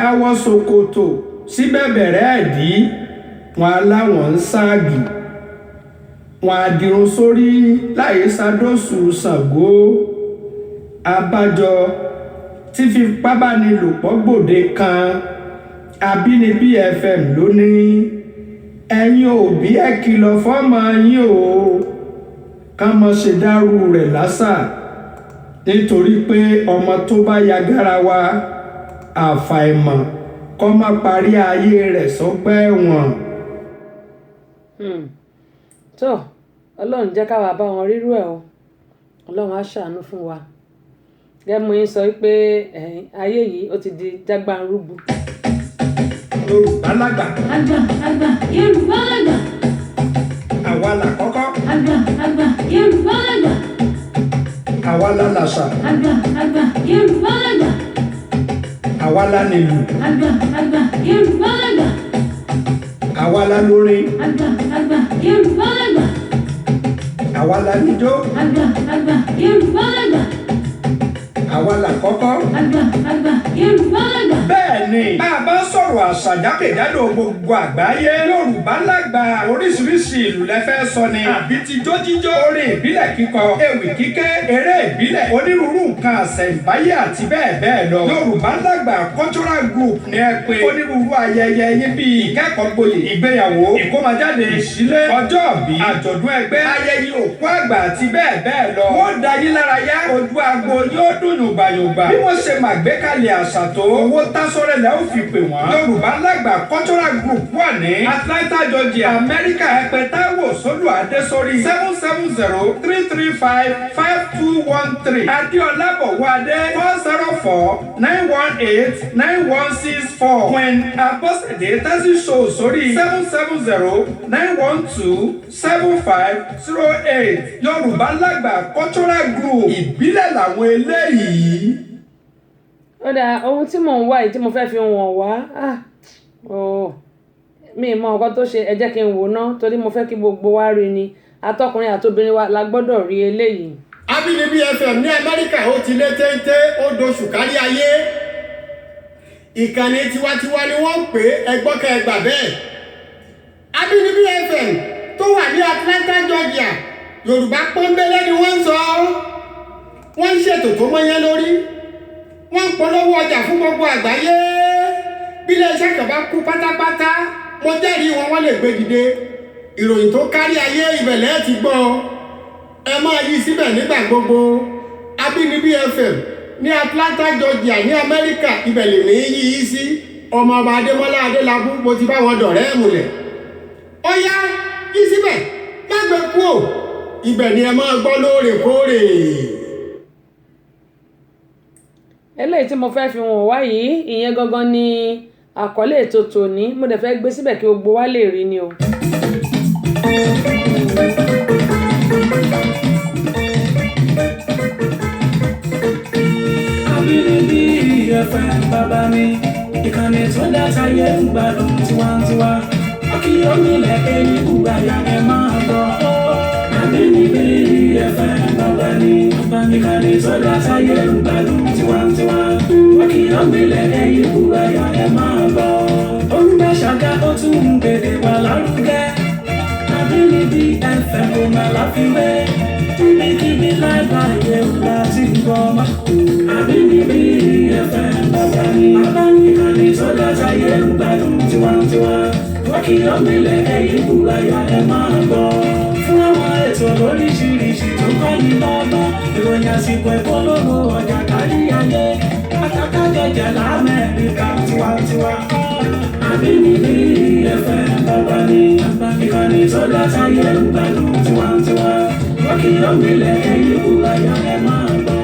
wọ ṣòkòtò síbẹ̀ bẹ̀rẹ̀ ẹ̀dí wọn aláwọ̀n ń ságì wọn àdìrún sórí láyé sádọ́sù Ṣàngó abájọ tí fipábánilòpọ̀ gbòde kan Àbínibí FM lónìí ẹ̀yin òbí ẹ kìlọ̀ fọ́mọ yín o ká má ṣe dárú rẹ̀ lásà nítorí pé ọmọ tó bá ya garawa àfàìmọ̀ kó má parí ayé rẹ̀ sọ́gbà ẹ̀wọ̀n. tó ọlọ́run jẹ́ káwa bá wọn rírú ẹ̀ o ọlọ́run á ṣàánú fún wa gẹ́gẹ́ mo yín sọ pé ayé yìí ó ti di jágbárùgbù. Yorùbá lágbà. àgbà Yorùbá lágbà. àwa làkọ́kọ́. àgbà Yorùbá lágbà. àwa la làṣà. àgbà Yorùbá lágbà. àwa la nílù. àgbà Yorùbá lágbà. àwa la lórin. àgbà Yorùbá lágbà. àwa la níjó. àgbà Yorùbá lágbà. àwa làkọ́kọ́. àgbà Yorùbá lágbà. bẹ́ẹ̀ ni bá a bá sọ̀rọ̀ àṣà jákèjádò gbogbo àgbáyé Yorùbá lágbà oríṣiríṣi ìlù lẹ fẹ́ sọ ni àbí tijó jíjó orin ìbílẹ̀ kíkọ ewì kíké eré ìbílẹ̀ onírúurú nǹkan àṣẹ̀ǹbáyé àti bẹ́ẹ̀ bẹ́ẹ̀ lọ Yorùbá lágbà cultural group ni ẹ pé onírúurú ayẹyẹ yín bíi ìkẹ́kọ̀ọ́ gboyè ìgbéyàwó ìkómọjáde ìṣílé ọjọ́òbí àjọ̀dún ẹgbẹ́ ayẹyẹ òkú àgbà àti bẹ́ẹ̀ bẹ́ẹ̀ lọ wọ́n dá yín lára yá ojú agbo yóò dùn yògbàyògbà bí wọ́n ṣe màgbékalẹ̀ àṣà tó owó tásọ̀rẹ̀ lẹ́ ò fi pè wọ́n Yorùbá lágbà cultural group wà ní Atlanta Georgia Amẹ́ríkà ẹ̀pẹ́ Táíwò Sólù Adésórí 770-335-5213 Adéọlá Bọ̀wádé 404-918-9164 Queen Abọ́sẹ̀dé Tẹ́sí Show sórí 770-912-7508 Yorùbá lágbà cultural group ìbílẹ̀ làwọn eléyìí. ó dáa ohun tí mò ń wá yìí tí mo fẹ́ fi wọ̀n wá mi ì mọ nǹkan tó ṣe ẹ jẹ́ kí n wò ná torí mo fẹ́ kí gbogbo wa rí ni atọ́kùnrin àtobìnrin wa la gbọ́dọ̀ rí eléyìí. Àbínibí FM ní Amẹ́ríkà ó ti lé téńté ó doṣù kárí ayé ìkànnì tiwantiwa ni wọ́n ń pè ẹgbọ́kẹ́ ẹgbà bẹ́ẹ̀ Àbínibí FM tó wà ní Atlanta Georgia Yorùbá pọ́nbélé ni wọ́n ń sọ wọ́n ń ṣètò tó mọ́yán lórí wọ́n ń polówó ọjà fún gbogbo àgbáyé bí iléeṣẹ́ kan bá kú pátápátá mo jẹ́rìí wọ́n lè gbé dìde ìròyìn tó kárí ayé ìbẹ̀lẹ̀ ti gbọ́ ẹ máa yí síbẹ̀ nígbà gbogbo Àbínibí FM ní Atlanta Georgia ní Amẹ́ríkà ìbẹ̀lẹ̀ ní yí sí ọmọ ọba Adémọ́lá Adélabú mo ti bá wọn dọ̀rẹ́ ẹ̀mùlẹ̀ ó yá yí síbẹ̀ má gbé kúò ibẹ̀ ni ẹ máa gbọ́ lóòrèkóòrè. eléyìí tí mo fẹ́ fi wọ̀n wá yìí ìyẹn gangan ni àkọlé ètò tòní mo dẹ̀ fẹ́ gbé síbẹ̀ kí gbogbo wa lè rí ni o. Àbínibí FM bàbá mi ìkànnì tó dáta yẹ ń gbádùn tiwantiwa akíyọ́mílẹ̀ ẹni kúgbàyà ẹ máa gbọ́. Àbínibí FM bàbá mi ìkànnì tó dáta yẹ ń gbádùn tiwantiwa akíyọ́mílẹ̀ ẹni kúgbàyà ẹ máa gbọ́. Orúkọ ṣàgá ó tún ń gbèdè wà lárugẹ Àbínibí FM kò má láfiwé níbikíbi lágbàáyé láti gbọ́. Àbínibí FM bàbá mi ìkànnì tó dáta yẹ ń gbádùn tiwantiwa akíyọ́mílẹ̀ ẹni kúgbàyà ẹ máa gbọ́. Fún àwọn ètò lóríṣiríṣi tó kọ́ ní lọ́gbọ́n ìròyìn àsìkò ìpolówó ọjà kárí ayé àtàkàjọjà l'Amẹ́ríkà tiwantiwa. Àbínibí FM bàbá mi ìkànnì tó dáta yẹ ń gbádùn tiwantiwa akíyọ́mílẹ̀ ẹni kúgbàyà ẹ máa gbọ́.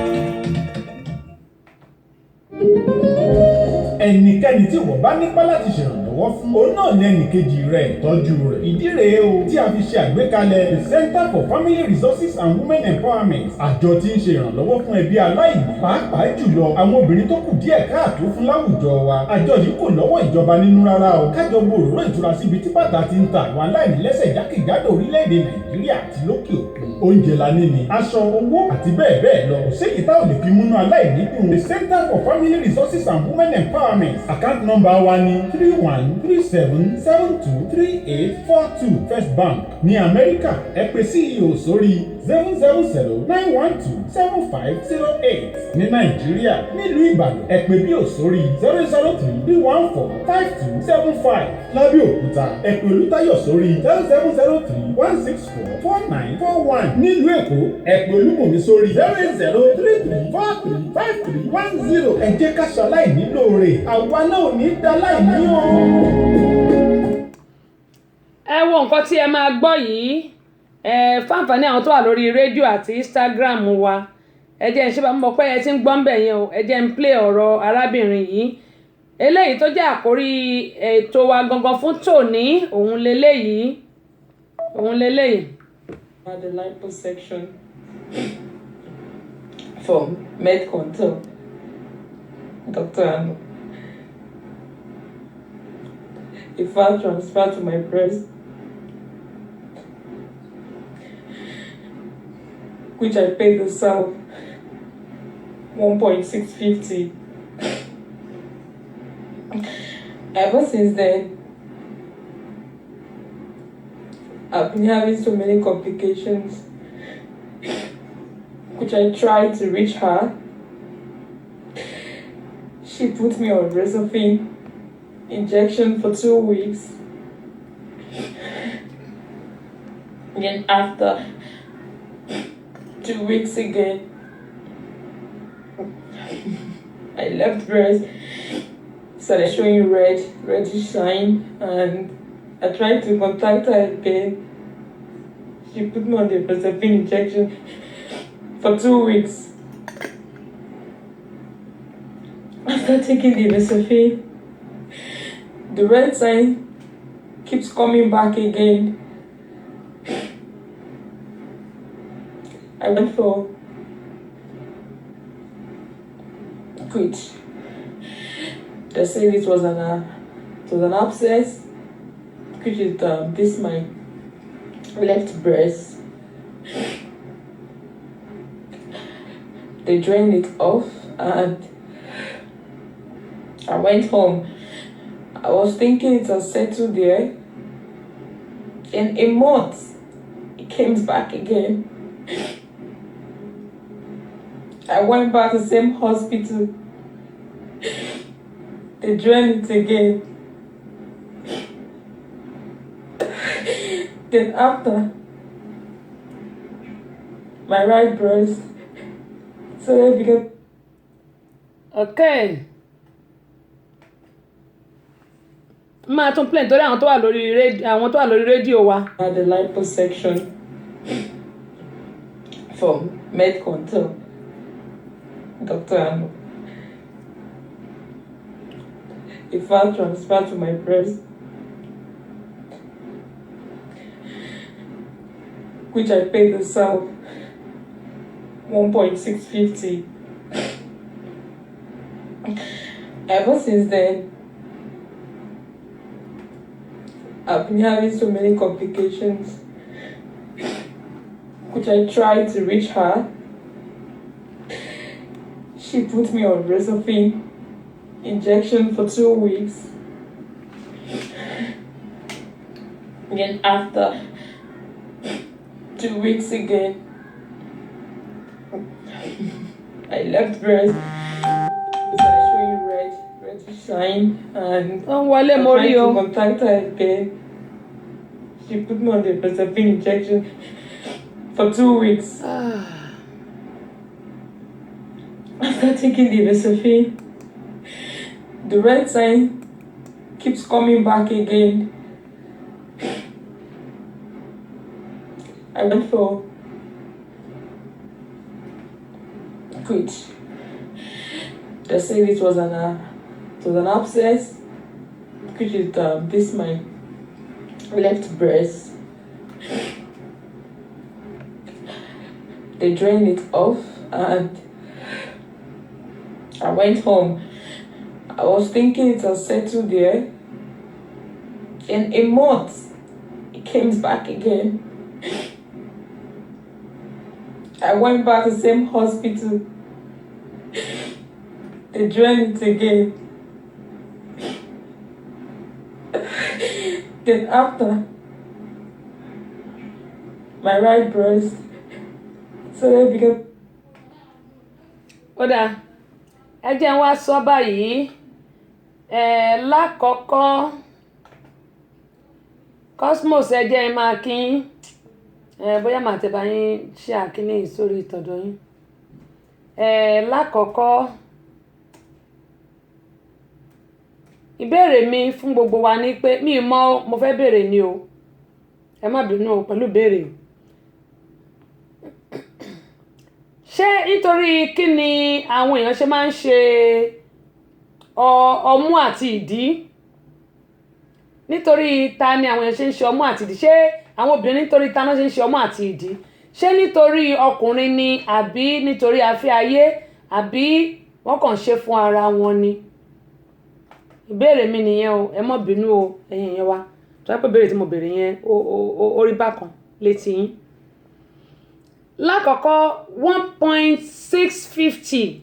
ẹnikẹ́ni tí wọ́n bá nípa láti ṣèrànlọ́wọ́ ṣèrànlọ́wọ́ fún òun náà ní ẹnìkejì rẹ̀ tọ́jú rẹ̀. ìdí rèé o tí a fi ṣe àgbékalẹ̀ the Center for Family Resources and Women Empowerment. àjọ tí ń ṣe ìrànlọ́wọ́ fún ẹbí aláìní pàápàá jùlọ àwọn obìnrin tó kù díẹ̀ káàtó fún láwùjọ wa. àjọ yìí kò lọ́wọ́ ìjọba nínú rárá o. kájọ gbòòrò ìtura síbi tí bàtà ti ń ta àwọn aláìní lẹ́sẹ̀ jákèjádò orílẹ̀-èdè Nàìjíríà àti lókè òkun. oúnjẹ la ní ni aṣọ owó àti bẹ́ẹ̀ bẹ́ẹ̀ lọ. kò séyìí tá ò lè fi múnú aláìní dùn. the Center for Family Resources and Women Empowerment account number wa ni 3137723842 First Bank ní Amẹ́ríkà. ẹ pè CEO sórí 000-912-7508. ní Nàìjíríà nílùú Ìbàdàn ẹ pè bí ò sórí 003-314-5275. lábẹ́òkúta ẹ pè Olútáyọ̀ sórí 0703-164-4941. nílùú Èkó ẹ pè Olúmọ̀mí sórí 08033435310. ẹ jẹ́ ká ṣaláìní lóore àwa náà ò ní dáláìní o. ẹ wo nǹkan tí ẹ máa gbọ́ yìí fáǹfààní àwọn tó wà lórí rédíò àti Instagram wa. ẹ jẹ́ ń ṣe bá mọ̀ pé ẹ ti ń gbọ́ ń bẹ̀ yẹn o. ẹ jẹ́ ń play ọ̀rọ̀ arábìnrin yìí eléyìí tó jẹ́ àkórí ètò wa gangan fún tòní. òun leléyìí. The liposuction from MedControl, Dr. Anu. A fat transfer to my breast, which I paid the sum 1.650. Ever since then, I've been having so many complications, which I tried to reach her. She put me on Resolvine injection for 2 weeks. And then after 2 weeks again, I left breast, started showing reddish sign, and I tried to contact her again. She put me on the Resolvine injection for 2 weeks. After taking the Resolvine, the red sign keeps coming back again. I went for which they said it was an abscess, which is this my left breast. They drained it off and I went home. I was thinking it was settled there. In a month, it came back again. I went back to the same hospital. They drained it again. Then after, my right breast, so I began. Okay. máa tún play torí àwọn tó wà lórí rédíò wa. The liposuction from MedControl, Dr. Anu. A fat transfer to my breast, which I paid the sum 1.650. Ever since then, I've been having so many complications, which I tried to reach her. She put me on Resolvine injection for 2 weeks. And then after 2 weeks again, I left breast. Started showing reddish sign, and I tried to contact her again. She put me on the Resolvine injection for 2 weeks. After taking the Resolvine, the red sign keeps coming back again. I went for which they said it was an abscess, which is this my left breast. They drained it off and I went home. I was thinking it was settled there. In a month, it came back again. I went back to the same hospital. They drained it again. Then after, my right breast started becoming. Ó dáa, ẹ jẹ́ n wá sọ báyìí, lákọ̀ọ́kọ́ Cosmos ẹ jẹ́ n máa kí yín, bóyá màá tẹ bá yín ṣe àkíní sórí ìtọ́dọ̀ yín. Lákọ̀ọ́kọ́ ìbéèrè mi fún gbogbo wa ni pé mi mọ̀ mo fẹ́ béèrè ni o, ẹ má bínú o pẹ̀lú béèrè. Ṣé nítorí kí ni àwọn èèyàn ṣe máa ń ṣe ọmú àti ìdí? Nítorí ta ni àwọn èèyàn ṣe ń ṣe ọmú àti ìdí? Ṣé àwọn obìnrin nítorí ta náà ṣe ń ṣe ọmú àti ìdí? Ṣé nítorí ọkùnrin ni àbí nítorí afẹ́ ayé àbí wọ́n kàn ṣe fún ara wọn ni? Ìbéèrè mi nìyẹn o, ẹ má bínú o ẹ̀yin yẹn wa. Tó bá pé ìbéèrè tí mo béèrè yẹn ó rí bákan létí yín. Lákọ̀ọ́kọ́ 1.650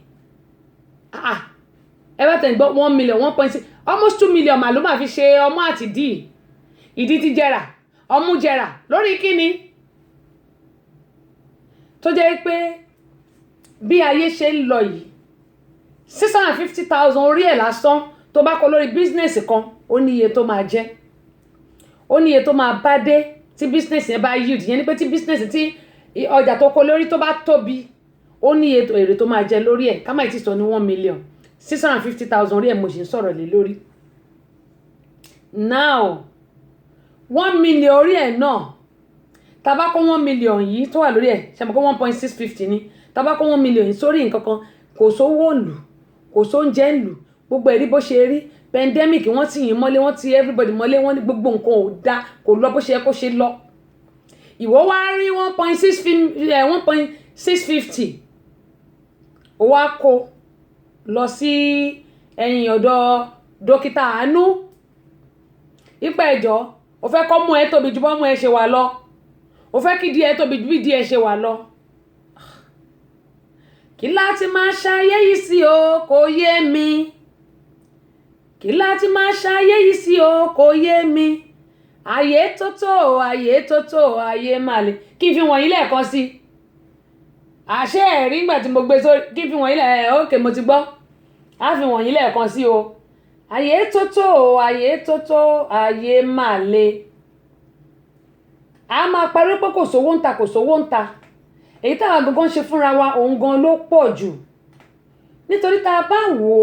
ẹ bá tẹ̀ ń gbọ́ 1 million 1.6 almost 2 million mà ló máa fi ṣe ọmú àti ìdí ti jẹrà ọmú jẹrà lórí kíni tó jẹ́ pé bí ayé ṣe ń lọ yìí 650,000 orí ẹ̀ lásán tó bá kọ lórí bísínẹ́sì kan ó ní iye tó máa jẹ́, ó ní iye tó máa bá dé tí bísínẹ́sì yẹn bá yield, yẹn ni pé tí bísínẹ́sì tí ọjà tó kọ lórí tó bá tóbi ó ní iye èrè tó máa jẹ lórí ẹ̀. Ká má ti sọ ní 1 million 650,000 orí ẹ̀ mo sì ń sọ̀rọ̀ lé lórí. Now 1 million orí ẹ̀ náà tá bá kó 1 million yìí tó wà lórí ẹ̀ ṣe mọ̀ pé 1.650 ni, tá bá kó 1 million yìí sórí nǹkan kan kò sówó ìlú kò sóúnjẹ ìlú gbogbo ẹ̀rí bó ṣe rí pandemic wọ́n ti yìn mọ́lé wọ́n ti everybody mọ́lé wọ́n ní gbogbo nǹkan ò dá kò lọ bó ṣe yẹ kó ṣe lọ. Ìwọ wá rí 1.650 ó wá kó lọ sí ẹ̀yìn ọ̀dọ̀ dókítà Àánú ipa ẹ̀jọ́ ó fẹ́ kọ́ mú ẹ tóbi ju bọ́ mú ẹ ṣe wà lọ, ó fẹ́ kí díẹ̀ tóbi ju bí díẹ̀ ṣe wà lọ. Kí láti máa ṣayé yìí sí o kò yé mi, kí láti máa ṣayé yìí sí o kò yé mi, ayé tótó ayé máa le. Kí n fi wọ̀nyí lẹ́ẹ̀kan sí àṣẹ ẹ̀rí ìgbà tí mo gbé sórí, kí n fi wọ̀nyí ókè mo ti gbọ́, á fi wọ̀nyí lẹ́ẹ̀kan sí o. Ayé tótó ayé máa le. A máa parí pé kò sówó ń ta èyí táwọn gangan ṣe fúnra wa òun gan ló pọ̀ jù. Nítorí tá a bá wò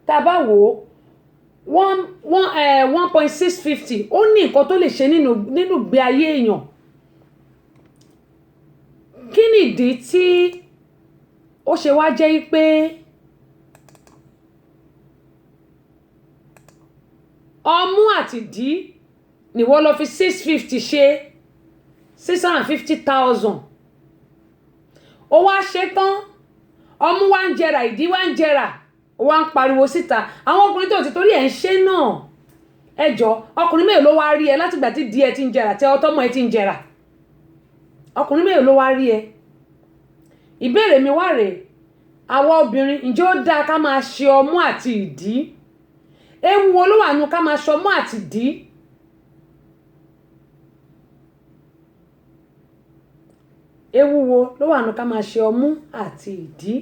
ó 1.650 ó ní nǹkan tó lè ṣe nínú ìgbé ayé èèyàn. Kí nìdí tí ó ṣe wá jẹ́ pé ọmú àti ìdí ni wọ́n lọ fi 650 ṣe 650,000 ó wá ṣe tán ọmú wá ń jẹrà ìdí wá ń jẹrà ó wá ń pariwo síta. Àwọn ọkùnrin tó ti torí ẹ̀ ń ṣe náà ẹjọ́ ọkùnrin mélòó ló wá rí ẹ látìgbà tí díẹ̀ ti ń jẹrà tí ọtọ́mọ ẹ ti ń jẹrà? Ọkùnrin mélòó ló wá rí ẹ? Ìbéèrè mi wá rèé, àwọn obìnrin ǹjẹ́ ó dáa ká máa ṣe ọmú àti ìdí? Ewu wo ló wà nù ká máa ṣe ọmú àti ìdí? Ewu wo ló wà nù ká máa ṣe ọmú àti ìdí?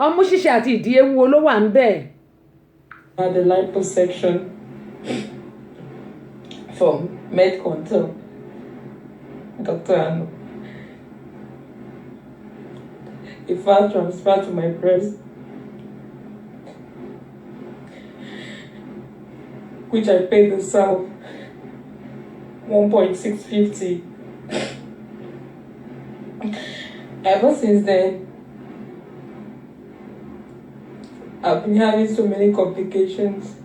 Ọmú ṣíṣe àti ìdí ewu wo ló wà ń bẹ̀? The liposuction from MedControl, Dr. Anu. A fat transfer to my breast, which I paid the South 1.650. Ever since then, I've been having so many complications,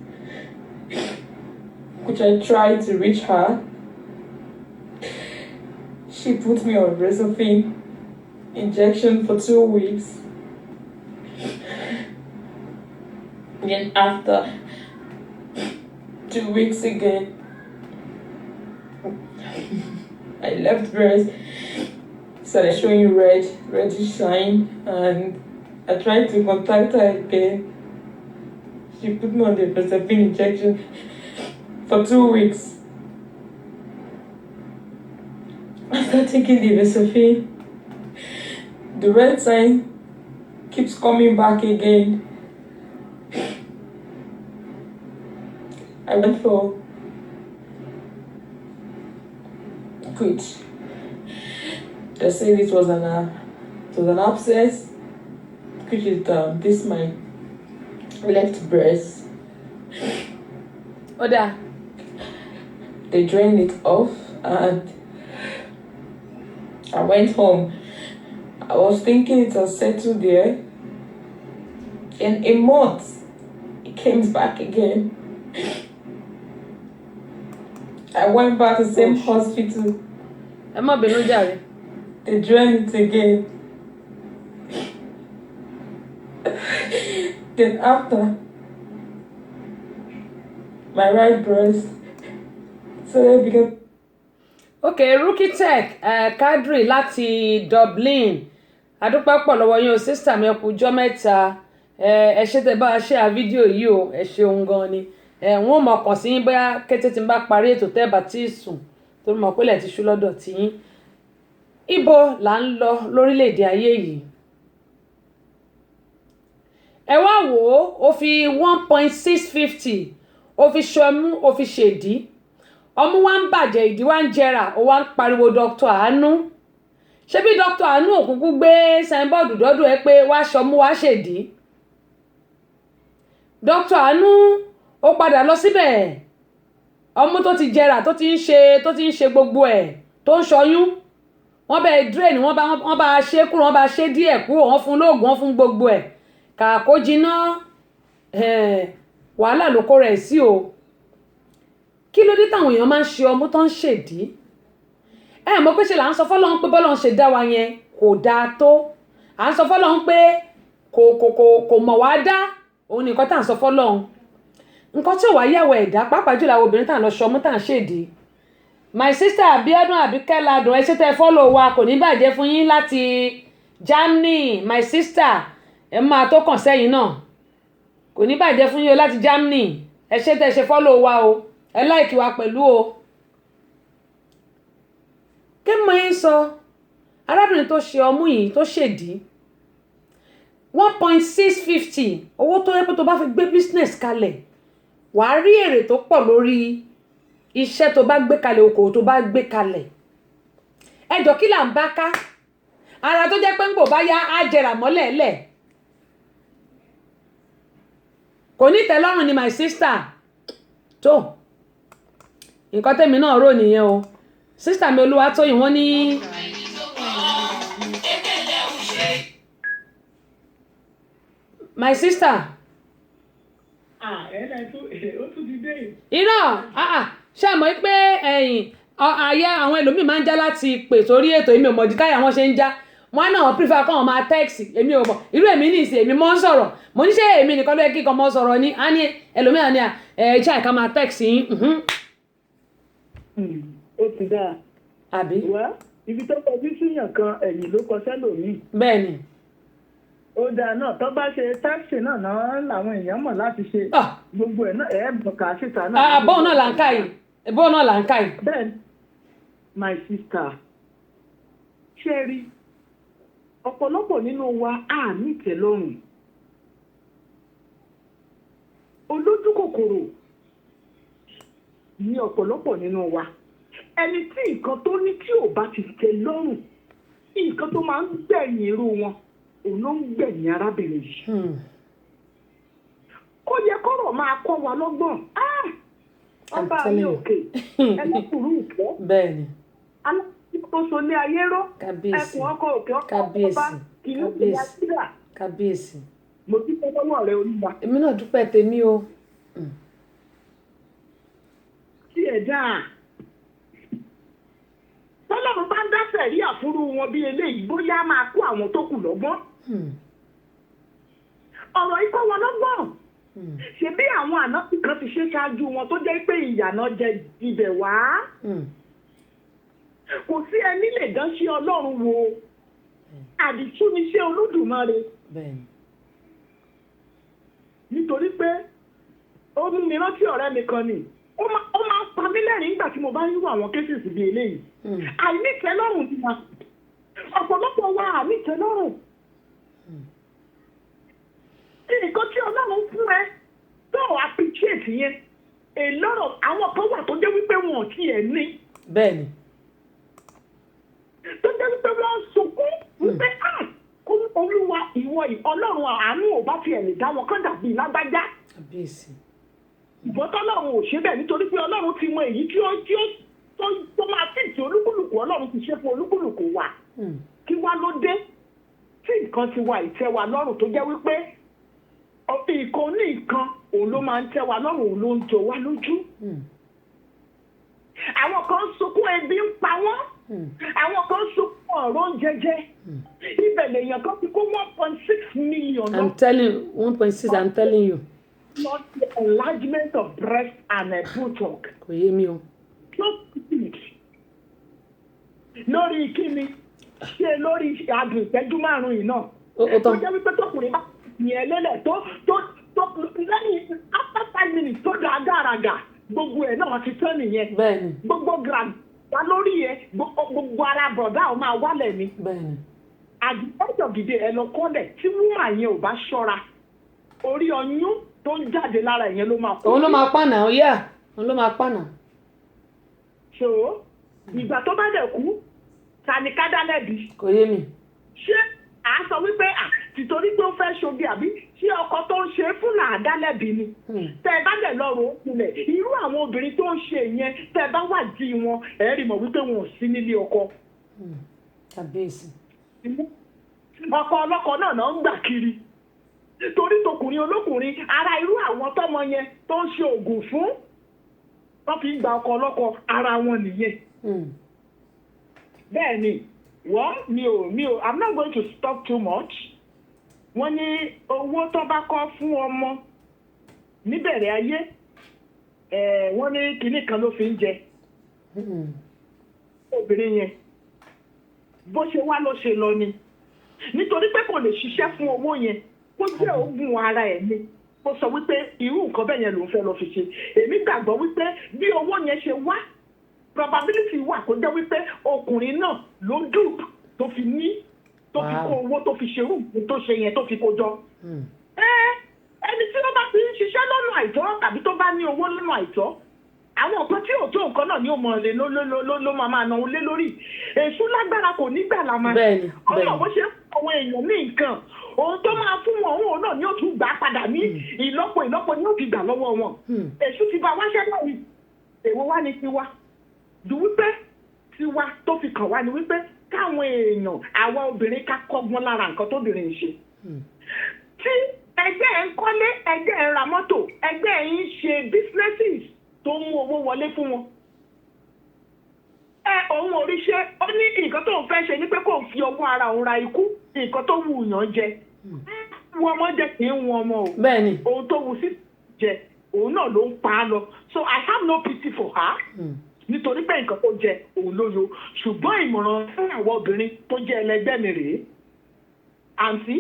which I tried to reach her. She put me on Resolvine injection for 2 weeks. Then after 2 weeks again, I left breast, started showing reddish sign, and I tried to contact her again. She put me on the Resolvine injection for 2 weeks. After taking the Resolvine, the red sign keeps coming back again. I went for which they said it was an abscess, which is this my left breast. Oda. They drained it off and I went home. I was thinking it was settled there. In a month, it came back again. I went back to the same hospital. Ẹ má bínú jàre. They drained it again. Then after, my right breast, so I began. Okay, Rookie Tech Kadri láti Dublin. Adúpẹ́ pọ̀ lọ́wọ́ yín o, sister mi ẹ kú ọjọ́ mẹ́ta. Ẹ ṣé tẹ́ bá a ṣe à fídíò yìí o, ẹ ṣeun gan ni. Wọ́n mọ̀ kàn sí yín bóyá kété tí n bá parí ètò tẹ́ bá tí ì sùn torí mọ̀ pé ilẹ̀ ti ṣú lọ́dọ̀ tí yín. Ibo là ń lọ lórílẹ̀‐èdè ayé yìí? Ẹ wá wò ó fi 1.650 ó fi ṣọmú ó fi ṣèdí. Ọmú wa ń bàjẹ́ ìdí wa ń jẹrà ó wá ń pariwo Dr. Àánú. Ṣé bí Dr. Àánú òkúkú gbé signboard dọ́dọ̀ ẹ pé wá ṣọmú wá ṣèdí? Dr. Àánú ó padà lọ síbẹ̀. Ọmú tó ti jẹrà tó ti ń ṣe gbogbo ẹ̀ tó ń ṣọyún. Wọ́n bẹ̀ drain wọ́n bá ṣe kúrò wọ́n bá ṣe díẹ̀ kúrò wọ́n fún lóògùn wọ́n fún gbogbo ẹ̀. Kàkó jiná wàhálà ló kó rẹ̀ sí o. Kí ló dé táwọn èèyàn máa ń ṣe ọmú tó ń ṣèdí? Mọ̀ pé ṣe là ń sọ fọ́lọ́run pé bọ́lọ́run ṣe dá wa yẹn kò dáa tó. À ń sọ fọ́lọ́run pé kò mọ̀ wá dá. Òun nìkan tá à ń sọ fọ́lọ́run. Nǹkan tí ò wá yẹ̀wò ẹ̀dá pàápàá jùlọ àwọn obìnrin tá à ń lọ ṣọmú tá à ń ṣèdí. My sister Abiodun Abike Ladun ẹ ṣé tẹ́ follow wa kò ní bàjẹ́ fún yín láti Germany. My sister ẹ máa tó kàn sẹ́yìn náà. Kò ní bàjẹ́ fún yín o láti Germany. Ẹ ṣé tẹ́ ṣe follow wa o. Ẹ like wa pẹ̀lú o. Kí mo yín sọ arábìnrin tó ṣe ọmú yìí tó ṣèdí 1.650 owó tó yẹ pé tó bá fi gbé business kalẹ̀ wàá rí èrè tó pọ̀ lórí iṣẹ́ tó bá gbé kalẹ̀ okòwò tó bá gbé kalẹ̀. Ẹjọ́ kí là ń bá ká ara tó jẹ́ pé ń bò bá yá á jẹrà mọ́lẹ̀ lẹ̀. Kò ní tẹ́lọ́rùn ni my sister. Tó nǹkan tẹ́mi náà rò nìyẹn o. Sister mi Olúwatóyìn wọ́n ní my sister. Ṣé mọ̀ pé ayé àwọn ẹlòmíì máa ń já láti pè sórí ètò èmi ò mọ̀ dítáyà wọn ṣe ń já wọn náà prefer kọ́ wọn máa text èmi ò mọ̀ irú èmi ní ìsìn èmi mọ́ ń sọ̀rọ̀ mo ní ṣé èmi nìkan ló yẹ kí kan mọ́ sọ̀rọ̀ ní á ní ẹlòmíì àní ṣáà ìka máa text yín. Ó ti dáa. Àbí. Wá ibi tó kọjú síyàn kan ẹ̀yìn ló kọ sẹ́lòmíì. Bẹ́ẹ̀ni. Ó dáa náà tó bá ṣe táàsì náà làwọn èèyàn mọ̀ láti ṣe gbogbo ẹ̀ náà ẹ̀ kà síta náà. Bọ́ọ̀ náà là ń ká yìí bọ́ọ̀ náà là ń ká yìí. Bẹ́ẹ̀ni my sister ṣe rí ọ̀pọ̀lọpọ̀ nínú wa á ní ìtẹ́lọ́rùn olójú kòkòrò ní ọ̀pọ̀lọpọ̀ nínú wa ẹni tí nǹkan tó ní tí ò bá ti tẹ́ lọ́rùn nǹkan tó máa ń gbẹ̀yìn irú wọn òun ló ń gbẹ̀yìn arábìnrin yìí. Ó yẹ kọ́rọ̀ máa kọ́ wa lọ́gbọ́n. Ọba mi òkè ẹlẹ́kùnrin ìfẹ́. Bẹ́ẹ̀ni. Alákòóso ní ayé ró. Kábíyèsí. Ẹkùn ọkọ̀ òkè ọkọ̀ ọba kì í ṣe àṣírà. Kábíyèsí. mo dúpẹ́ lọ́wọ́ rẹ Olúwa. èmi náà dúpẹ́ tèmi o. tí ẹ̀ dáa tọ́lọ́run bá ń dá sẹ̀ríà fúnrú wọn bí eléyìí bóyá máa kó àwọn tó kù lọ́gbọ́n. ọ̀rọ̀ ikọ́ wọn lọ́gbọ́n ṣe bí àwọn ànábì kan ti ṣe ṣáájú wọn tó jẹ́ pé ìyànà jẹ ibẹ̀ wá. kò sí ẹni lè dán sí Ọlọ́run wo àdìtú ni ṣé Olódùmarè. nítorí pé ó mú mi rántí ọ̀rẹ́ mi kan ni ó máa ń pa mí lẹ́rìn nígbà tí mo bá ń yíwọ àwọn kéṣìṣì bíi eléyìí. àìnítẹ́lọ́rùn ni wa ọ̀pọ̀lọpọ̀ wa àìnítẹ́lọ́rùn. nǹkan tí Ọlọ́run fún ẹ tó appreciate yẹn èlọ́rọ̀ àwọn kan wà tó jẹ́ wípé wọn ò tiẹ̀ ní. bẹ́ẹ̀ni. tó jẹ́ wípé wọ́n sunkún wípé Olúwa ìwọ Ọlọ́run àánú ò bá tiẹ̀ lè dá wọn kán dàbí lágbájá. ìbọn tọ́lọ́run ò ṣe bẹ́ẹ̀ nítorí pé Ọlọ́run ti mọ èyí tó máa tìtì olúkúlùkù Ọlọ́run ti ṣe fún olúkúlùkù wa. kí wá ló dé tí nǹkan ti wà ìtẹ́ wa lọ́rùn tó jẹ́ wípé ìkan ní nǹkan òun ló máa ń tẹ́ wa lọ́rùn òun ló ń jọ wá lójú. àwọn kan sunkún ebi ń pa wọ́n àwọn kan sunkún ọ̀rọ̀ oúnjẹ jẹ ibẹ̀ lèèyàn kan fi kó 1.6 million lọ. I'm telling you 1.6 I'm telling you. not the enlargement of breast and buttock. kò yé mi o. lórí kíni ṣe lórí àdùn ìṣẹ́jú márùn-ún yìí náà. ó jẹ́ wípé tọkùnrin bá yẹn lélẹ̀ tó lẹ́yìn after 5 minutes tó da gàràgà gbogbo ẹ̀ náà ti tán nìyẹn. bẹ́ẹ̀ni. gbogbo gàràgà lórí yẹn gbogbo ara bọ̀dá ò máa wálẹ̀ ni. bẹ́ẹ̀ni. àdìpọ́jọ̀ gidi ẹ̀ lọ kọ́lẹ̀ tí wúmà yẹn ò bá ṣọ́ra orí ọyún tó ń jáde lára yẹn ló máa kú. òun ló máa pànà ó yà òun ló máa pànà. so ìgbà tó bá dẹ̀ kú ta ni ká dá lẹ́bi. kò yé mi. ṣé à ń sọ wípé tìtorí pé ó fẹ́ ṣoge àbí tí ọkọ tó ń ṣe fún làádá lẹ́bi ni. tẹ́ ẹ bá dẹ̀ lọ́rùn ó kulẹ̀ irú àwọn obìnrin tó ń ṣe yẹn tẹ́ ẹ bá wà jí wọn ẹ rí mọ̀ wípé wọn ò sí nílé ọkọ. kàbíyèsí. ọkọ ọlọ́kọ náà ń gbà kiri torí tọkùnrin olókùnrin ara irú àwọn tọ́mọ yẹn tó ń ṣe oògùn fún wọ́n fi gba ọkọ ọlọ́kọ ara wọn nìyẹn. bẹ́ẹ̀ ni wọ́n mi ò I'm not going to stop too much. wọ́n ní owó tó bá kọ́ fún ọmọ níbẹ̀rẹ̀ ayé wọ́n ní kinní kan ló fi ń jẹ obìnrin yẹn bó ṣe wá ló ṣe lọ ni nítorí pé kò lè ṣiṣẹ́ fún owó yẹn kó jẹ́ oògùn ara ẹ̀ ni ó sọ wípé irú nǹkan bẹ́ẹ̀ yẹn ló ń fẹ́ lọ fi ṣe èmi gbàgbọ́ wípé bí owó yẹn ṣe wá probability wà kó jẹ́ wípé ọkùnrin náà ló dùn tó fi ní tó fi kó owó tó fi ṣerú tó ṣe yẹn tó fi kó jọ. ẹni tí ó bá fi ń ṣiṣẹ́ lọ́nà àìtọ́ tàbí tó bá ní owó lọ́nà àìtọ́ àwọn nǹkan tí ò tó nǹkan náà ni ó mọ̀ lé ló máa náwó lé lórí èṣù lágbára kò ní gbà lámà ọ̀nà bó ṣe àwọn èèyàn ní nǹkan ohun tó máa fún wọn òun náà ni ó tún gbà padà ní ìlọ́po ni ó fi gbà lọ́wọ́ wọn èṣù ti bá wáṣẹ́ náà rí èwo wá ní tiwa dù wípé tiwa tó fi kàn wá ni wípé káwọn èèyàn àwọn obìnrin ká kọ́gbọ́n lára nǹkan tóbìnrin ń ṣe tí ẹgbẹ́ ẹ̀ ń kọ́lé ẹgbẹ́ ẹ̀ ń ra mọ́tò ẹgbẹ́ ẹ̀ ń ṣe businesses tó ń mú owó wọlé fún wọn. Òun ò rí ṣe ó ní nǹkan tó ń fẹ́ ṣe ni pé kò fi ọwọ́ ara òun ra ikú nǹkan tó wù yàn jẹ. Wọ́n ọmọ jẹ kì í wọ́n ọmọ o. Bẹ́ẹ̀ni. Ohun tó wù sí jẹ òun náà ló ń pa á lọ. So I have no pity for her. Nítorí pé nǹkan tó jẹ òun ló yo. Ṣùgbọ́n ìmọ̀ràn fún àwọn obìnrin tó jẹ́ ẹlẹgbẹ́ mi rèé. Àǹtí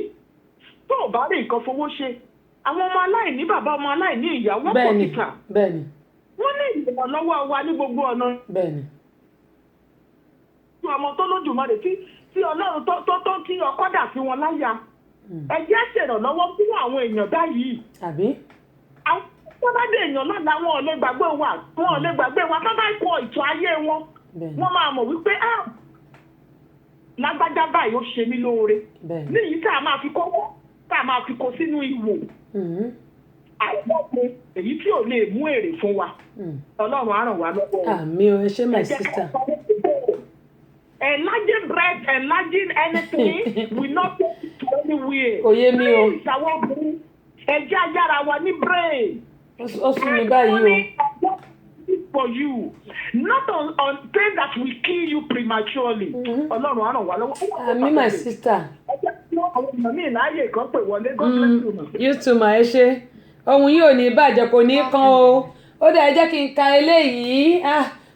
tó o bá rí nǹkan fowó ṣe àwọn ọmọ aláìní bàbá ọmọ aláìní ìyá wọ́n pọ̀ síta. Bẹ́ẹ̀ni. Wọ́n ní ìrànlọ́wọ́ wa ní gbogbo ọ̀nà. Bẹ́ẹ̀ni. Tí ọmọ tó Lódùmarè tí Ọlọ́run tó kí ọkọ dà sí wọn láyà. Ẹ jẹ́ ṣèrànlọ́wọ́ fún àwọn èèyàn báyìí. Àbí? Àwọn tó bá dé èèyàn lọ́la wọn ò lè gbàgbé wa wọn ò lè gbàgbé wa bá bá kọ ìtọ́ ayé wọn. Wọ́n máa mọ̀ wípé lágbájá báyìí ó ṣe mí lóore. Ní èyí tá a máa fi kọ́wọ́ tá a máa fi kó sínú ìwò. Àìmọ́kun èyí tí ò lè mú èrè fún wa. Ọlọ́run á ràn wá lọ́wọ́. Àmín o, ẹ ṣé my sister. Enlarging bread, enlarging anything will not take it to anywhere. Kò yé mi o. Please, àwọn obìnrin ẹ̀jẹ̀ ayára wa ní brain. Ó sún mi báyìí o. For you, not on things that will kill you prematurely. Ọlọ́run á ràn wá lọ́wọ́. Me my sister. Àwọn èèyàn ní ìnáyè kan pè wọlé. God bless you, ma. You too ma ẹ ṣe. Ohun yìí ò ní bàjẹ́ kò ní kan o. Ó dà ẹ jẹ́ kí n ka eléyìí.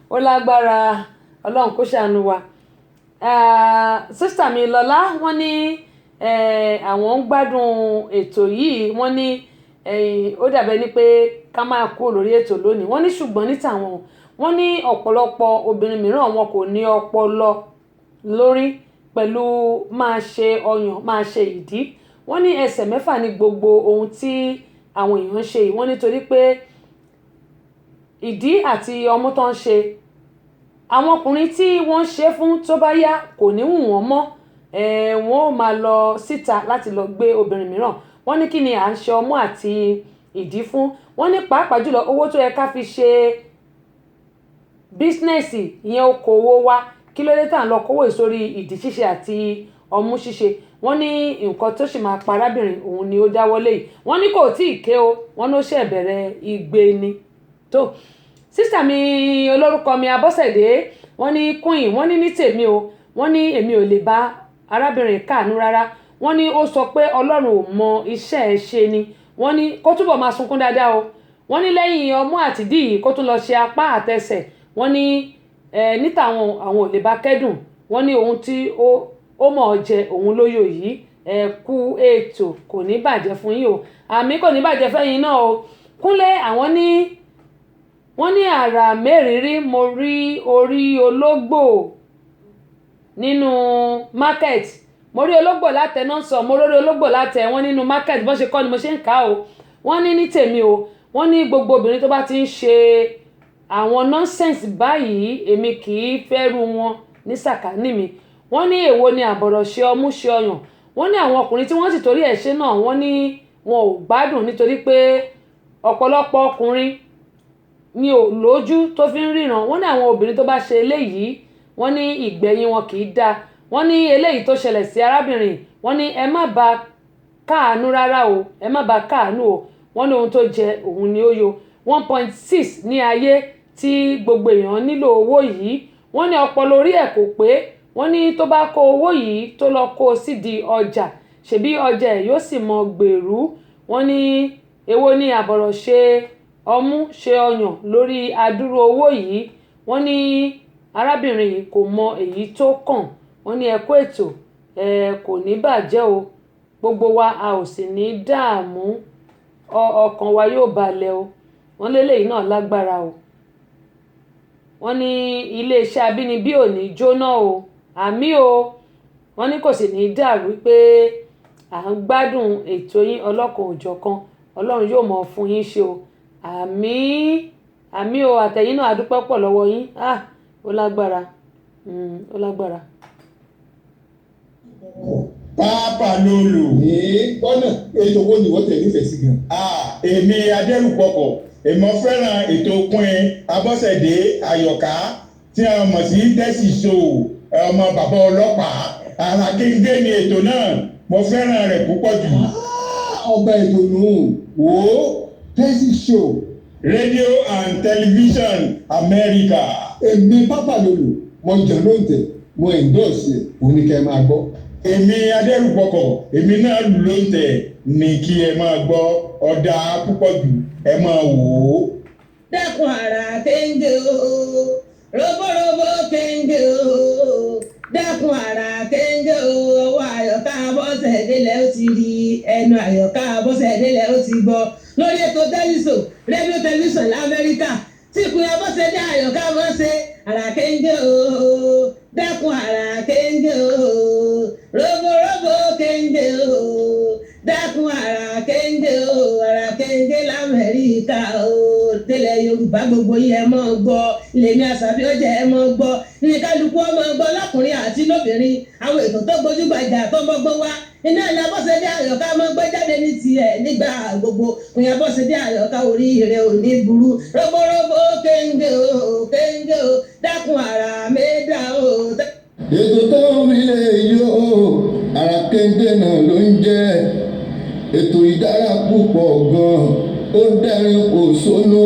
Ó lágbára. Ọlọ́run kó ṣàánú wa. Sister mi Lọ́lá wọ́n ní àwọn ń gbádùn ètò yìí. Wọ́n ní ó dàbẹ́ ní pé ká máa kúrò lórí ètò lónìí. Wọ́n ní ṣùgbọ́n ní tàwọn wọ́n ní ọ̀pọ̀lọpọ̀ obìnrin mìíràn wọn kò ní ọpọlọ lórí pẹ̀lú máa ṣe ọyàn máa ṣe ìdí. Wọ́n ní ẹsẹ̀ mẹ́fà ní gbogbo ohun tí àwọn èèyàn ń ṣe yìí. Wọ́n nítorí pé ìdí àti ọmú tó ń ṣe àwọn ọkùnrin tí wọ́n ń ṣe fún tó bá yá kò ní wù wọ́n mọ́. Wọ́n ó máa lọ síta láti lọ gbé obìnrin mìíràn. Wọ́n ní kí ni à ń ṣe ọmú àti ìdí fún. Wọ́n ní pàápàá jùlọ owó tó yẹ ká fi ṣe bísínẹ́sì ìyẹn okòwò wa kí ló dé tá à ń lọ kówó ìsórí ìdí ṣíṣe àti ọmú ṣíṣe. Wọ́n ní nǹkan tó sì máa pa arábìnrin òun ni ó dáwọ́lé yìí. Wọ́n ní kò tí ì ké o. Wọ́n ló ṣẹ̀ bẹ̀rẹ̀ igbe ni. tó sísà mi olórúkọ mi Abọ́sẹ̀dé wọ́n ní queen wọ́n ní tèmi o wọ́n ní èmi ò lè bá arábìnrin káàánú rárá. Wọ́n ní ó sọ pé Ọlọ́run ò mọ iṣẹ́ ẹ̀ ṣe ni. Wọ́n ní kó túbọ̀ máa sunkún dáadáa o. Wọ́n ní lẹ́yìn ọmú àtìdí yìí kó tún lọ ṣe apá àtẹsẹ̀. Wọ́n ní níta àwọn ò lè bá kẹ́dùn. Wọ́n ní ohun tí ó mọ̀ ọ́ jẹ òun lóyò yìí. Kú ètò kò ní bàjẹ́ fún yín o. Àmì kò ní bàjẹ́ fẹ́yìn náà o. Kúnlé àwọn ní wọ́n ní àrà mẹ́rìírí mo rí orí ológbò nínú market. Mo rí ológbò látẹ náà sọ mo rí ológbò látẹ wọ́n nínú market bó ṣe kọ́ ni mo ṣe ń kà o. Wọ́n ní tèmi o wọ́n ní gbogbo obìnrin tó bá ti ń ṣe àwọn nonsense báyìí èmi kì í fẹ́rù wọn ní sàkání mi. Wọ́n ní èwo ni àbọ̀rọ̀ ṣe ọmú ṣe ọyàn. Wọ́n ní àwọn ọkùnrin tí wọ́n sì torí ẹ̀ ṣe náà wọ́n ní wọn ò gbádùn nítorí pé ọ̀pọ̀lọpọ̀ ọkùnrin ni ò lójú tó fi ń ríran. Wọ́n ní àwọn obìnrin tó bá ṣe eléyìí wọ́n ní ìgbẹ̀yìn wọn kì í dáa. Wọ́n ní eléyìí tó ṣẹlẹ̀ sí arábìnrin wọ́n ní ẹ má bá káàánú rárá o ẹ má bá káàánú o. Wọ́n ní ohun tó jẹ òun ni ó yọ 1.6 ní ayé tí gbogbo èèyàn nílò owó yìí. Wọ́n ní ọpọlọ orí ẹ̀ kò pé. Wọ́n ní tó bá kó owó yìí tó lọ kó sídìí ọjà ṣebí ọjà ẹ̀ yóò sì mọ gbèrú. Wọ́n ní èwo ni àbọ̀rọ̀ ṣe ọmú ṣe ọyàn lórí adúrú owó yìí. Wọ́n ní arábìnrin yìí kò mọ èyí tó kàn. Wọ́n ní ẹ kú ètò kò ní bàjẹ́ o gbogbo wa a ò sì ní dààmú ọkàn wa yóò balẹ̀ o. Wọ́n lélẹ́yìí náà lágbára o. Wọ́n ní iléeṣẹ́ abínibí ò ní jóná o àmì o. Wọ́n ní kò sì ní dàrú pé à ń gbádùn ètò yín ọlọ́kan òjọ̀kan Ọlọ́run yóò mọ̀ fún yín ṣe o àmì o àtẹ̀yìn náà àdúpẹ́ pọ̀ lọ́wọ́ yín ó lágbára ó lágbára. Pápá lólo. Gbọ́nà ètò wo ni wọ́n tẹ̀ nífẹ̀ẹ́ sí gan? Èmi Adẹ́rùpọ̀kọ̀ èmi fẹ́ràn ètò Queen Abọ́sẹ̀dé Àyọ̀ká tí a mọ̀ sí Dẹ́sì Show ọmọ bàbá ọlọ́pàá ara kéńgé ni ètò náà mo fẹ́ràn rẹ̀ púpọ̀ jù. Ọba ètò nù wò ó Dẹ́sì Show. Radio and Television America. Èmi Pápá lólo mo jẹ́ ló ń tẹ̀ mo endorse oníkẹ́ máa gbọ́. Èmi Adẹ́rùpọ̀kọ̀ èmi náà ló ń tẹ̀ ní kí ẹ máa gbọ́ ọ̀dà púpọ̀ jù ẹ máa wò ó. Dẹ́kun àrà kéńgé o roborobo kéńgé o dẹ́kun àrà kéńgé o ọwọ́ Àyọ̀ká Abọ́sẹ̀dé lẹ́ ó ti rí ẹnu Àyọ̀ká Abọ́sẹ̀dé lẹ́ ó ti gbọ́ lórí ètò tẹlifíṣàn rédíò tẹlifíṣàn l'Amẹ́ríkà tí Queen Abọ́sẹ̀dé Àyọ̀ká bọ́ ṣe àrà kéńgé o dẹ́kun àrà kéńgé o roborobo kéńgé o dẹ́kun àrà kéńgé o àrà kéńgé l'Amẹ́ríkà o tẹ́lẹ̀ Yorùbá gbogbo yẹn mọ́ gbọ́ lèmi Àṣàbí ọjà ẹ mọ́ gbọ́ ní kálukú ọmọ gbọ́ lọ́kùnrin àti lóbìnrin àwọn ètò tó gbójúgbajà tó mọ́gbọ́n wá iná ní Abọ́sẹ̀dé Àyọ̀ká mọ́ gbé jáde ní tiẹ̀ nígbà gbogbo Queen Abọ́sẹ̀dé Àyọ̀ká orí rẹ̀ ò ní burú roborobo kéńgé o kéńgé o dákun àrà mẹ́ta o. Ètò tó ń rí lè yọ ara kéńté náà ló ń jẹ́ ètò ìdára púpọ̀ gan-an ó dẹ́rìn kò sónú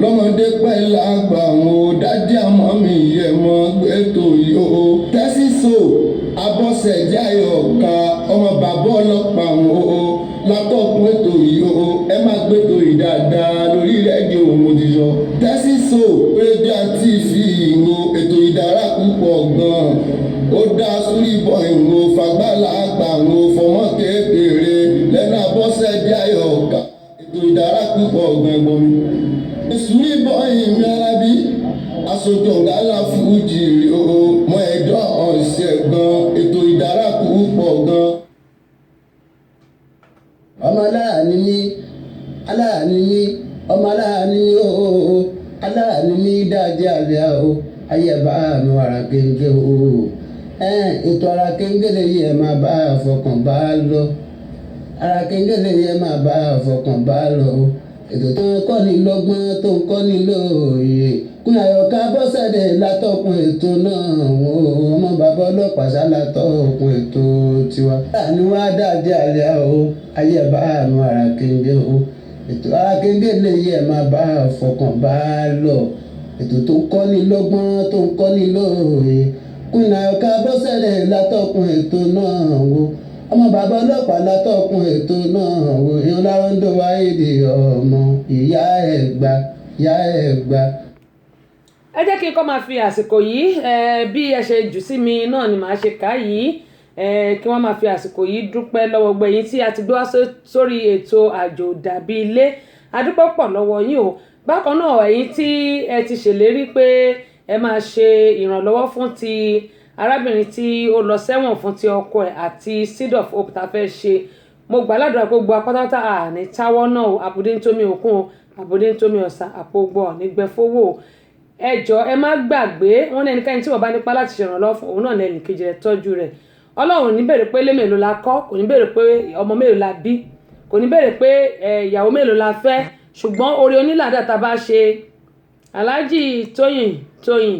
lọ́mọdé pẹ́ lágbà àwọn òdájí àmọ́ mi yẹ mọ́ gbẹ́tò yóò tẹ́sí so abọ́sẹ̀dé ayọ̀ká ọmọ bàbá ọlọ́pàá àwọn látọ̀kùn ètò yóò ẹ má gbẹ́tò ìdáadáa lórí rédíò Òmòdìṣọ́ tẹ́sí so rédíò àti ìfìhìnwó ètò ìdára púpọ̀ gan-an ó dá sórí ìbọn ìwò fagbálà àgbà àwọn fọmọ kékeré lẹ́nu abọ́sẹ̀dé ayọ̀ká ètò ìdára púpọ̀ gan-an ìsúrí ìbọn ìmí arábí aṣojọ̀gá láfújì mọ ẹ̀dọ́ ọ̀sẹ̀ gan ètò ìdára púpọ̀ gan. ọmọ aláàánú ní ọmọ aláàánú ní aláàánú ní dáadé àbíà ayẹ̀bá àánú ara kéńké ètò ara kéńké lè yẹ máa bá àfọkàn bá lọ ara kéńké lè yẹ máa bá àfọkàn bá lọ ètò tó ń kọ́ni lọ́gbọ́n tó ń kọ́ni lóye kún àyọ̀ká bọ́sẹ̀dẹ̀ látọ̀kùn ètò náà ọmọ bàbá ọlọ́pàá ṣálátọ̀kùn ètò tiwa. àánú wá dáadé àlẹ́ ayẹ̀bá àánú ara kéńké ètò ara kéńké lè yẹ máa bá àfọkàn bá lọ ètò tó ń kọ́ni lọ́gbọ́n tó ń kọ́ni lóye kún àyọ̀ká bọ́sẹ̀dẹ̀ látọ̀kùn ètò náà ọmọ bàbá ọlọ́pàá látọ̀kùn ètò náà èèyàn láròndó wáyédè ọmọ ìyá ẹ̀gbá. ẹ jẹ́ kí n kọ́ máa fi àsìkò yìí bí ẹ ṣe jù sí mi náà ni màá ṣe kà á yìí kí wọ́n máa fi àsìkò yìí dúpẹ́ lọ́wọ́ gbogbo ẹ̀yin tí a ti gbé wá sórí ètò àjò dàbí ilé adúpẹ́ pọ̀ lọ́wọ́ yín o bákan náà ẹ̀yin tí ẹ ti ṣèlérí pé ẹ máa ṣe ìrànlọ́wọ́ fún ti arábìnrin tí ó lọ sẹ́wọ̀n fún ti ọkọ ẹ̀ àti seed of hope tá a fẹ́ ṣe mo gbà ládùúrà pé gbogbo apátátá àní táwọ́ náà o àbùdé ń tómi òkun o àbùdé ń tómi ọ̀sà àpògbọ̀ nígbẹ́fowó ẹ jọ̀ọ́ ẹ má gbàgbé wọn ní ẹnikẹ́ni tí wọ́n bá nípa láti ṣèrànlọ́wọ́ fún òun náà ní ẹnìkejì rẹ̀ tọ́jú rẹ̀ ọlọ́run ní bèrè pé ilé mélòó la kọ́ kò ní bèrè pé ọmọ mélòó la bí kò ní bèrè pé ìyàwó mélòó la fẹ́ ṣùgbọ́n oore onílàdà tá a bá ṣe aláàjì tóyìn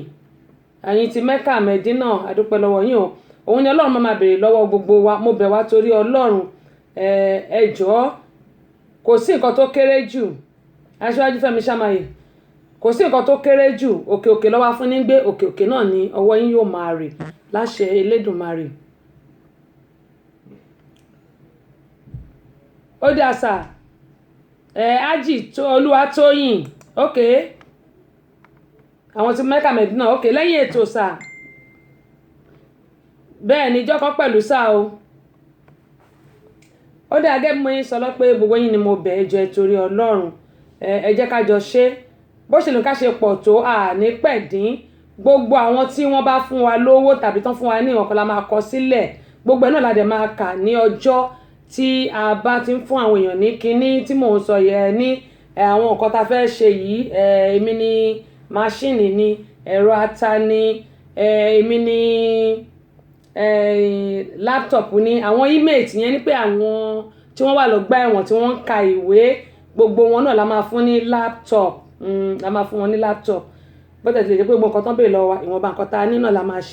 ẹ̀yin ti Mẹ́kà Mẹ́dínà adúpẹ́ lọ́wọ́ yín o òun ni ọlọ́run máa béèrè lọ́wọ́ gbogbo wa mo bẹ̀ wá torí ọlọ́run ẹ jọ̀ọ́ kò sí nǹkan tó kéré jù aṣáájú Fẹ́mi Ṣàmáyé kò sí nǹkan tó kéré jù òkè òkè lọ́wọ́ fún ní gbé òkè òkè náà ni ọwọ́ yín yóò máa rè láṣẹ Elédùmarè. ó dà sà ájì Olúwatóyìn okay àwọn tí Mẹ́kà Mẹ́dínà ok lẹ́yìn ètò sà bẹ́ẹ̀ ni ìjọ kan pẹ̀lú sà o ó dé agẹ́ mọ́ yín sọ lọ pé gbogbo yín ni mo bẹ̀ ẹ́ jọ ẹ torí ọlọ́run ẹ jẹ́ ká jọ ṣe bó ṣe lè ká ṣe pọ̀ tó àní pẹ̀dín gbogbo àwọn tí wọ́n bá fún wa lówó tàbí tán fún wa ní ìwọ̀n kan la máa kọ sílẹ̀ gbogbo ẹ̀ náà la dẹ̀ máa kà ní ọjọ́ tí a bá ti ń fún àwọn èèyàn ní kinní tí mò ń sọ yẹ ní àwọn nǹkan tá a fẹ́ ṣe yìí èmi ni máṣíìnì ni ẹ̀rọ ata ni èmi ni láptọ̀pù ni àwọn íméètì yẹn ni pé àwọn tí wọ́n wà lọ́gbà ẹ̀wọ̀n tí wọ́n ń ka ìwé gbogbo wọn náà la máa fún ní láptọ̀pù la máa fún wọn ní láptọ̀pù bó tẹ̀ lè jẹ́ pé gbogbo nǹkan tán bèèrè lọ́wọ́ ìwọ̀nba nǹkan tá a ní náà la máa ṣe.